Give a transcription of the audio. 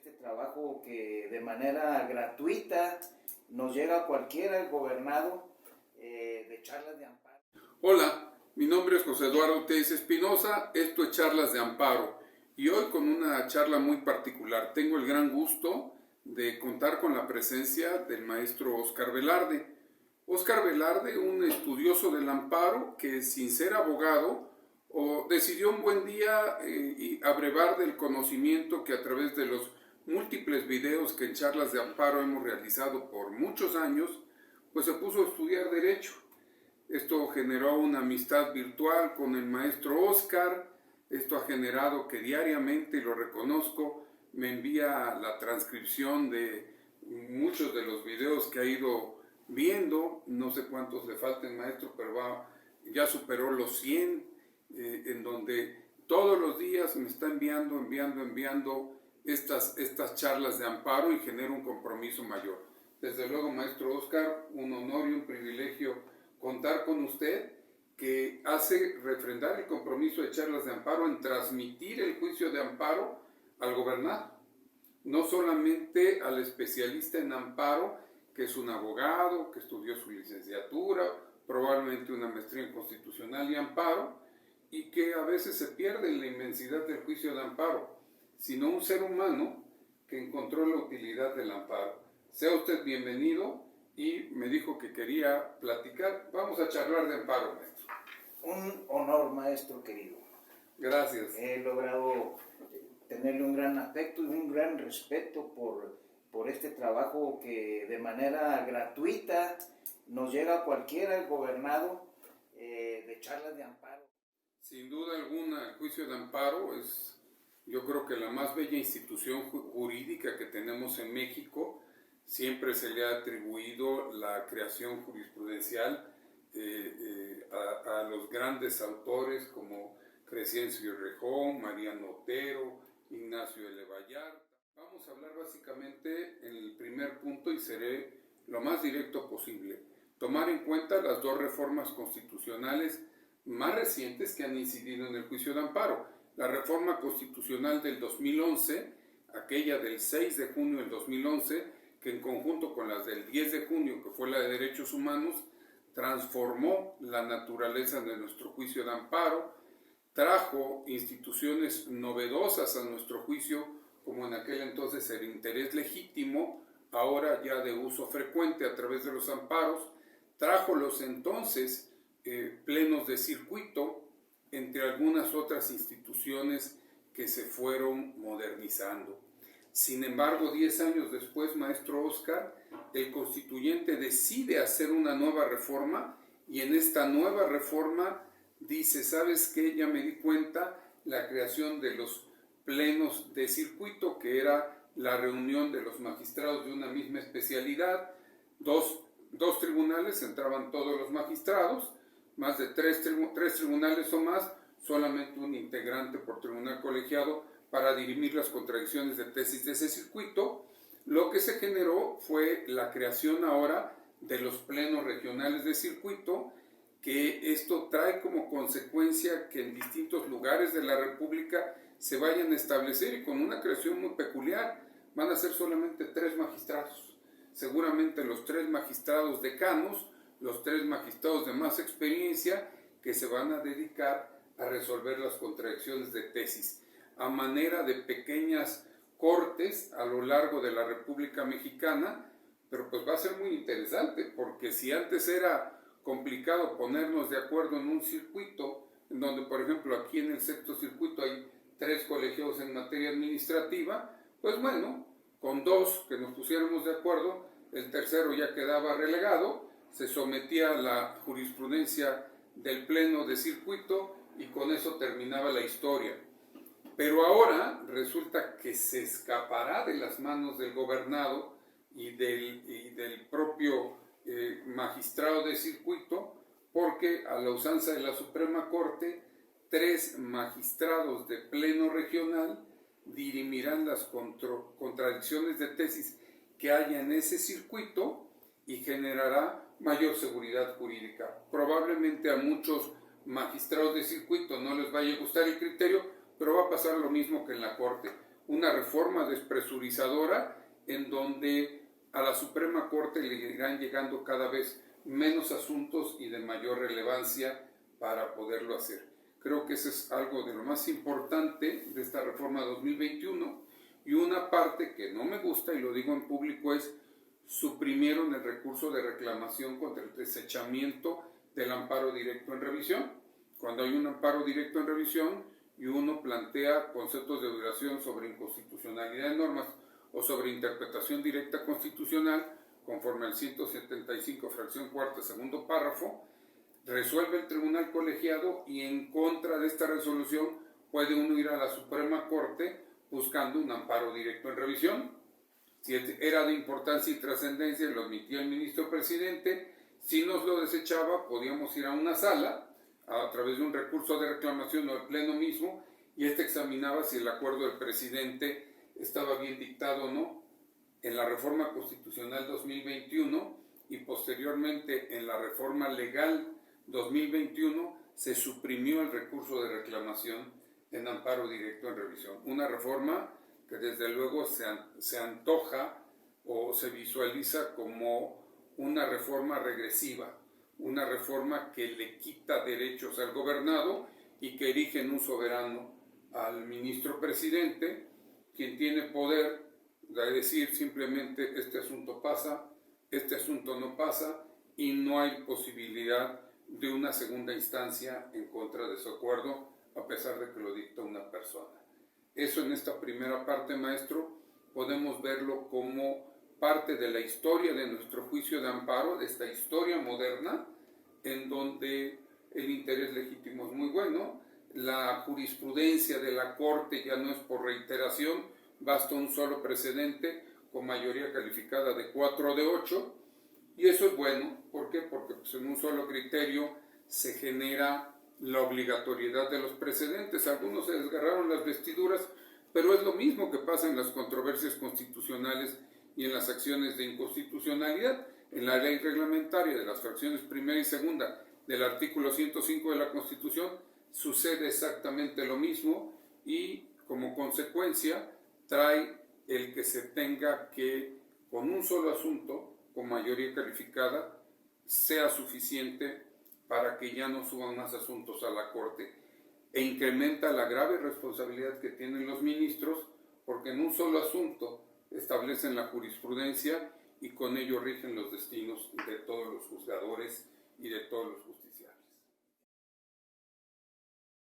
este trabajo que de manera gratuita nos llega a cualquiera gobernado de Charlas de Amparo. Hola, mi nombre es José Eduardo Teiz Espinosa, esto es Charlas de Amparo y hoy con una charla muy particular. Tengo el gran gusto de contar con la presencia del maestro Óscar Velarde. Óscar Velarde, un estudioso del amparo que sin ser abogado decidió un buen día abrevar del conocimiento que a través de los múltiples videos que en Charlas de Amparo hemos realizado por muchos años, pues se puso a estudiar Derecho. Esto generó una amistad virtual con el maestro Óscar. Esto ha generado que diariamente, y lo reconozco, me envía la transcripción de muchos de los videos que ha ido viendo. No sé cuántos le falten, maestro, pero ya superó los 100, en donde todos los días me está enviando estas charlas de amparo y genera un compromiso mayor. Desde luego, maestro Óscar, un honor y un privilegio contar con usted, que hace refrendar el compromiso de Charlas de Amparo en transmitir el juicio de amparo al gobernado, no solamente al especialista en amparo, que es un abogado, que estudió su licenciatura, probablemente una maestría en constitucional y amparo, y que a veces se pierde en la inmensidad del juicio de amparo, sino un ser humano que encontró la utilidad del amparo. Sea usted bienvenido. Y me dijo que quería platicar. Vamos a charlar de amparo, maestro. Un honor, maestro querido. Gracias. He logrado tenerle un gran afecto y un gran respeto por este trabajo que de manera gratuita nos llega a cualquiera gobernado de Charlas de Amparo. Sin duda alguna, el juicio de amparo es, yo creo que la más bella institución jurídica que tenemos en México. Siempre se le ha atribuido la creación jurisprudencial a los grandes autores como Crescencio y Rejón, Mariano Otero, Ignacio L. Vallarta. Vamos a hablar básicamente en el primer punto, y seré lo más directo posible. Tomar en cuenta las dos reformas constitucionales más recientes que han incidido en el juicio de amparo. La reforma constitucional del 2011, aquella del 6 de junio del 2011, que en conjunto con las del 10 de junio, que fue la de Derechos Humanos, transformó la naturaleza de nuestro juicio de amparo, trajo instituciones novedosas a nuestro juicio, como en aquel entonces el interés legítimo, ahora ya de uso frecuente a través de los amparos, trajo los entonces plenos de circuito, entre algunas otras instituciones que se fueron modernizando. Sin embargo, 10 años después, maestro Óscar, el constituyente decide hacer una nueva reforma, y en esta nueva reforma dice, ¿sabes qué? Ya me di cuenta, la creación de los plenos de circuito, que era la reunión de los magistrados de una misma especialidad, dos tribunales, entraban todos los magistrados, más de tres tribunales o más, solamente un integrante por tribunal colegiado, para dirimir las contradicciones de tesis de ese circuito. Lo que se generó fue la creación ahora de los plenos regionales de circuito, que esto trae como consecuencia que en distintos lugares de la República se vayan a establecer, y con una creación muy peculiar. Van a ser solamente 3 magistrados, seguramente los 3 magistrados decanos, los 3 magistrados de más experiencia, que se van a dedicar a resolver las contradicciones de tesis, a manera de pequeñas cortes a lo largo de la República Mexicana. Pero pues va a ser muy interesante, porque si antes era complicado ponernos de acuerdo en un circuito, en donde por ejemplo aquí en el sexto circuito hay 3 colegiados en materia administrativa, pues bueno, con 2 que nos pusiéramos de acuerdo, el tercero ya quedaba relegado, se sometía a la jurisprudencia del pleno de circuito y con eso terminaba la historia. Pero ahora resulta que se escapará de las manos del gobernado y del propio magistrado de circuito, porque a la usanza de la Suprema Corte, 3 magistrados de pleno regional dirimirán las contradicciones de tesis que haya en ese circuito, y generará mayor seguridad jurídica. Probablemente a muchos magistrados de circuito no les vaya a gustar el criterio, pero va a pasar lo mismo que en la Corte. Una reforma reforma despresurizadora en donde a la Suprema Corte le irán llegando cada vez menos asuntos y de mayor relevancia para poderlo hacer. Creo que eso es algo de lo más importante de esta reforma 2021, y una parte que no me gusta, y lo digo en público, es suprimieron el recurso de reclamación contra el desechamiento del amparo directo en revisión. Cuando hay un amparo directo en revisión y uno plantea conceptos de duración sobre inconstitucionalidad de normas o sobre interpretación directa constitucional, conforme al 175 fracción cuarta segundo párrafo, resuelve el tribunal colegiado y en contra de esta resolución puede uno ir a la Suprema Corte buscando un amparo directo en revisión. Si era de importancia y trascendencia, lo admitía el ministro presidente. Si nos lo desechaba, podíamos ir a una sala a través de un recurso de reclamación o al pleno mismo, y examinaba si el acuerdo del presidente estaba bien dictado o no. En la reforma constitucional 2021 y posteriormente en la reforma legal 2021 se suprimió el recurso de reclamación en amparo directo en revisión. Una reforma que desde luego se antoja o se visualiza como una reforma regresiva, una reforma que le quita derechos al gobernado y que erige en un soberano al ministro presidente, quien tiene poder de decir simplemente este asunto pasa, este asunto no pasa, y no hay posibilidad de una segunda instancia en contra de su acuerdo, a pesar de que lo dicta una persona. Eso en esta primera parte, maestro, podemos verlo como parte de la historia de nuestro juicio de amparo, de esta historia moderna, en donde el interés legítimo es muy bueno, la jurisprudencia de la Corte ya no es por reiteración, basta un solo precedente con mayoría calificada de 4 de 8, y eso es bueno. ¿Por qué? Porque pues, en un solo criterio se genera la obligatoriedad de los precedentes. Algunos se desgarraron las vestiduras, pero es lo mismo que pasa en las controversias constitucionales y en las acciones de inconstitucionalidad. En la ley reglamentaria de las fracciones primera y segunda del artículo 105 de la Constitución sucede exactamente lo mismo, y como consecuencia trae el que se tenga que, con un solo asunto, con mayoría calificada, sea suficiente para que ya no suban más asuntos a la Corte, e incrementa la grave responsabilidad que tienen los ministros, porque en un solo asunto establecen la jurisprudencia y con ello rigen los destinos de todos los juzgadores y de todos los justiciables.